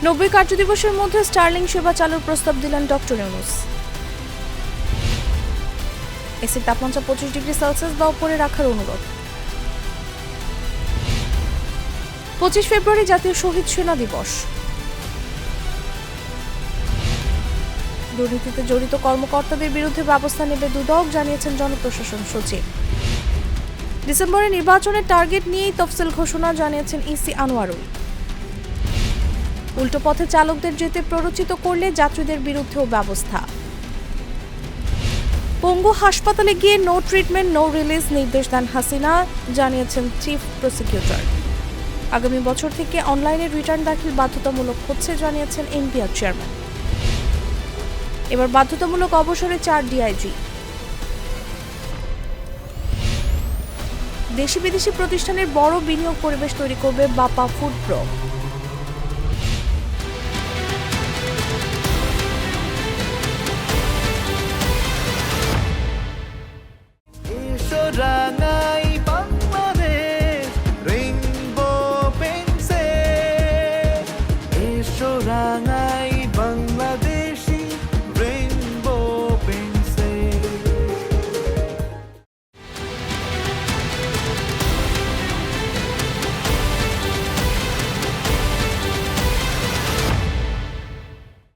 90 কার্যদিবসের মধ্যে স্টার্লিং সেবা চালুর প্রস্তাব দিলেন ডক্টর ইউনূস। এসির তাপমাত্রা 25 ডিগ্রি সেলসিয়াস বা উপরে রাখার অনুরোধ। 25 ফেব্রুয়ারি জাতীয় শহীদ সেনা দিবস। দুর্নীতিতে জড়িত কর্মকর্তাদের বিরুদ্ধে ব্যবস্থা নেবে দুদক, জানিয়েছেন জনপ্রশাসন সচিব। ডিসেম্বরে নির্বাচনের টার্গেট নিয়েই তফসিল ঘোষণা, জানিয়েছেন ইসি আনোয়ারুল। উল্টো পথে চালকদের যেতে প্ররোচিত করলে যাত্রীদের বিরুদ্ধেও ব্যবস্থা। পঙ্গু হাসপাতালে গিয়ে নো ট্রিটমেন্ট নো রিলিজ নির্দেশ দেন হাসিনা, জানিয়েছেন চিফ প্রসিকিউটর। আগামী বছর থেকে অনলাইনে রিটার্ন দাখিল বাধ্যতামূলক হচ্ছে, জানিয়েছেন এনবিআর চেয়ারম্যান। এবার বাধ্যতামূলক অবসরে 4 ডিআইজি। দেশি বিদেশি প্রতিষ্ঠানের বড় বিনিয়োগ পরিবেশ তৈরি করবে বাপা ফুড প্রো।